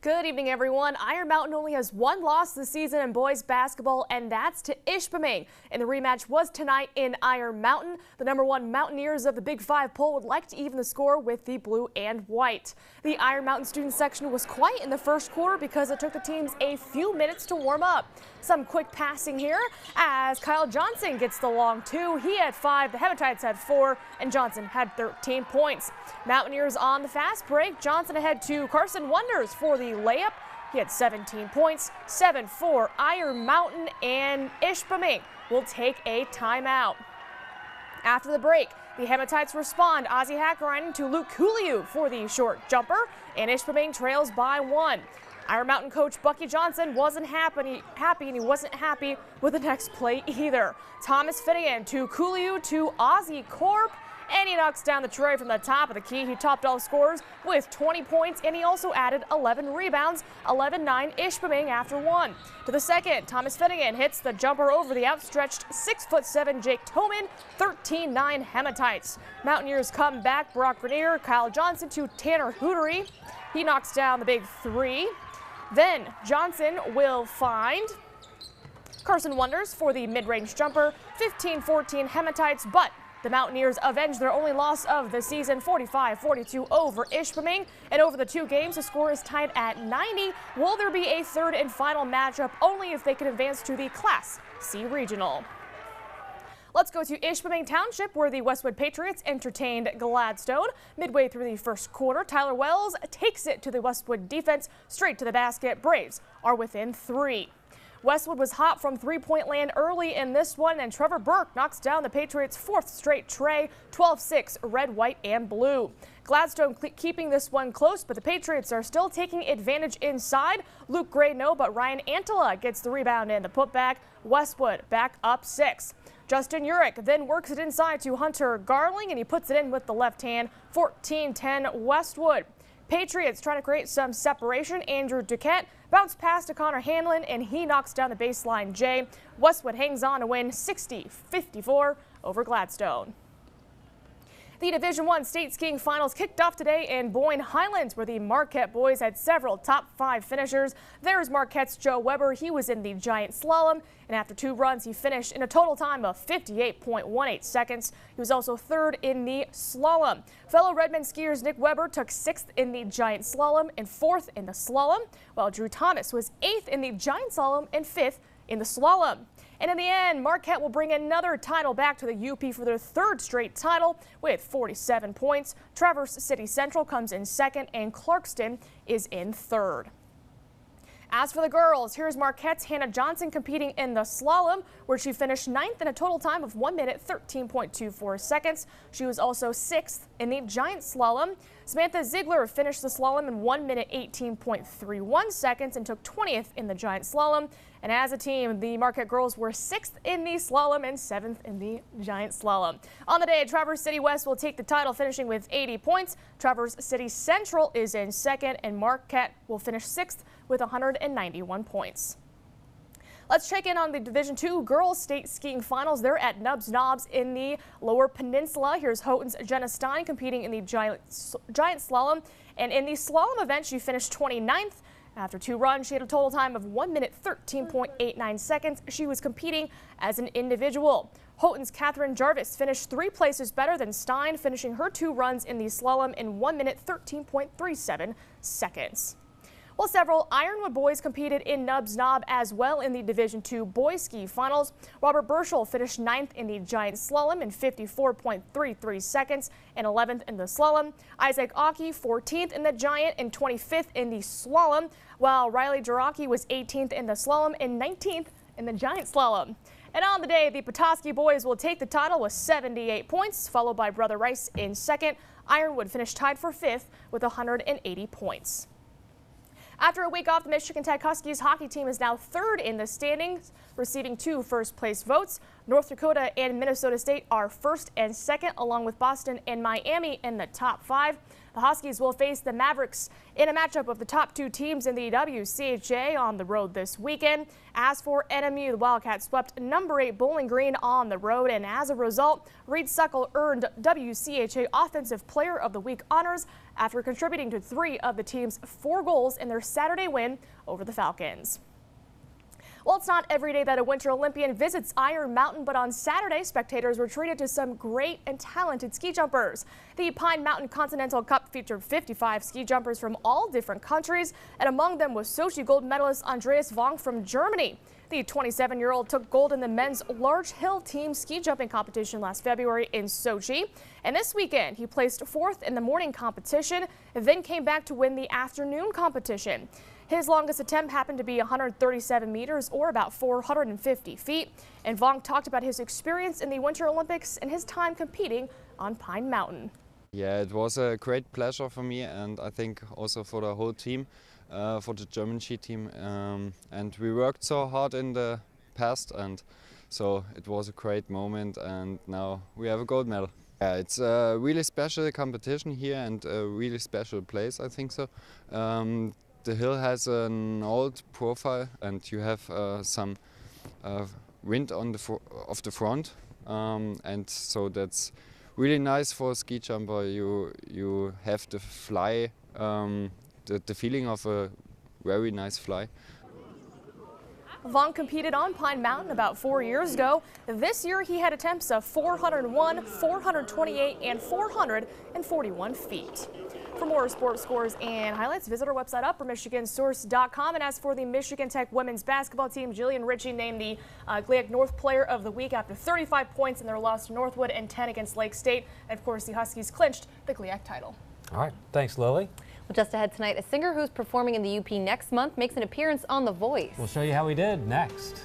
Good evening, everyone. Iron Mountain only has one loss this season in boys basketball, and that's to Ishpeming. And the rematch was tonight in Iron Mountain. The #1 Mountaineers of the Big Five poll would like to even the score with the blue and white. The Iron Mountain student section was quiet in the first quarter because it took the teams a few minutes to warm up. Some quick passing here as Kyle Johnson gets the long two. He had 5, the Hematites had 4, and Johnson had 13 points. Mountaineers on the fast break. Johnson ahead to Carson Wonders for the layup. He had 17 points, 7-4 Iron Mountain, and Ishpeming will take a timeout. After the break, the Hematites respond. Ozzy Hakkarainen to Luke Kuliu for the short jumper, and Ishpeming trails by 1. Iron Mountain coach Bucky Johnson wasn't happy, and he wasn't happy with the next play either. Thomas Finnegan to Kuliu to Ozzy Corp, and he knocks down the tray from the top of the key. He topped all scores with 20 points, and he also added 11 rebounds, 11-9 Ishpeming after 1. To the second, Thomas Finnegan hits the jumper over the outstretched 6'7" Jake Toman, 13-9 Hematites. Mountaineers come back. Brock Grenier, Kyle Johnson to Tanner Hootery. He knocks down the big 3. Then Johnson will find Carson Wonders for the mid-range jumper, 15-14 Hematites, but the Mountaineers avenge their only loss of the season, 45-42 over Ishpeming. And over the 2 games, the score is tied at 90. Will there be a third and final matchup? Only if they can advance to the Class C Regional. Let's go to Ishpeming Township, where the Westwood Patriots entertained Gladstone. Midway through the first quarter, Tyler Wells takes it to the Westwood defense, straight to the basket. Braves are within 3. Westwood was hot from three-point land early in this one, and Trevor Burke knocks down the Patriots' 4th straight tray, 12-6, red, white, and blue. Gladstone keeping this one close, but the Patriots are still taking advantage inside. Luke Gray no, but Ryan Antela gets the rebound and the putback. Westwood back up 6. Justin Urich then works it inside to Hunter Garling, and he puts it in with the left hand, 14-10 Westwood. Patriots trying to create some separation. Andrew Duquette bounced pass to Connor Hanlon, and he knocks down the baseline J. Westwood hangs on to win 60-54 over Gladstone. The Division I state skiing finals kicked off today in Boyne Highlands, where the Marquette boys had several top 5 finishers. There's Marquette's Joe Weber. He was in the giant slalom, and after 2 runs, he finished in a total time of 58.18 seconds. He was also 3rd in the slalom. Fellow Redmond skiers Nick Weber took 6th in the giant slalom and 4th in the slalom, while Drew Thomas was 8th in the giant slalom and 5th in the slalom. And in the end, Marquette will bring another title back to the UP for their 3rd straight title with 47 points. Traverse City Central comes in 2nd, and Clarkston is in 3rd. As for the girls, here's Marquette's Hannah Johnson competing in the slalom, where she finished 9th in a total time of 1 minute 13.24 seconds. She was also 6th in the giant slalom. Samantha Ziegler finished the slalom in 1 minute 18.31 seconds and took 20th in the giant slalom. And as a team, the Marquette girls were 6th in the slalom and 7th in the giant slalom. On the day, Traverse City West will take the title, finishing with 80 points. Traverse City Central is in 2nd, and Marquette will finish 6th with 191 points. Let's check in on the Division II girls state skiing finals. They're at Nubs Knobs in the Lower Peninsula. Here's Houghton's Jenna Stein competing in the giant slalom. And in the slalom event, she finished 29th. After 2 runs, she had a total time of 1 minute 13.89 seconds. She was competing as an individual. Houghton's Catherine Jarvis finished 3 places better than Stein, finishing her 2 runs in the slalom in 1 minute 13.37 seconds. Well, several Ironwood boys competed in Nubs Knob as well in the Division II boys ski finals. Robert Burschel finished 9th in the giant slalom in 54.33 seconds and 11th in the slalom. Isaac Aki 14th in the giant and 25th in the slalom, while Riley Jaraki was 18th in the slalom and 19th in the giant slalom. And on the day, the Petoskey boys will take the title with 78 points, followed by Brother Rice in 2nd. Ironwood finished tied for 5th with 180 points. After a week off, the Michigan Tech Huskies hockey team is now 3rd in the standings, receiving 2 first-place votes. North Dakota and Minnesota State are first and second, along with Boston and Miami in the top 5. The Huskies will face the Mavericks in a matchup of the top 2 teams in the WCHA on the road this weekend. As for NMU, the Wildcats swept number 8 Bowling Green on the road, and as a result, Reed Suckle earned WCHA Offensive Player of the Week honors after contributing to 3 of the team's 4 goals in their Saturday win over the Falcons. Well, it's not every day that a Winter Olympian visits Iron Mountain, but on Saturday, spectators were treated to some great and talented ski jumpers. The Pine Mountain Continental Cup featured 55 ski jumpers from all different countries, and among them was Sochi gold medalist Andreas Wong from Germany. The 27-year-old took gold in the men's large hill team ski jumping competition last February in Sochi. And this weekend, he placed 4th in the morning competition, then came back to win the afternoon competition. His longest attempt happened to be 137 meters, or about 450 feet. And Vong talked about his experience in the Winter Olympics and his time competing on Pine Mountain. Yeah, it was a great pleasure for me, and I think also for the whole team, for the German ski team. And we worked so hard in the past, and so it was a great moment, and now we have a gold medal. Yeah, it's a really special competition here and a really special place, I think so. The hill has an old profile, and you have some wind on the front, and so that's really nice for a ski jumper. You have the fly, the feeling of a very nice fly. Vong competed on Pine Mountain about 4 years ago. This year he had attempts of 401, 428, and 441 feet. For more sports scores and highlights, visit our website, UpperMichiganSource.com. And as for the Michigan Tech women's basketball team, Jillian Ritchie named the GLIAC North Player of the Week after 35 points in their loss to Northwood and 10 against Lake State. And of course, the Huskies clinched the GLIAC title. All right, thanks, Lily. Well, just ahead tonight, a singer who's performing in the UP next month makes an appearance on The Voice. We'll show you how he did next.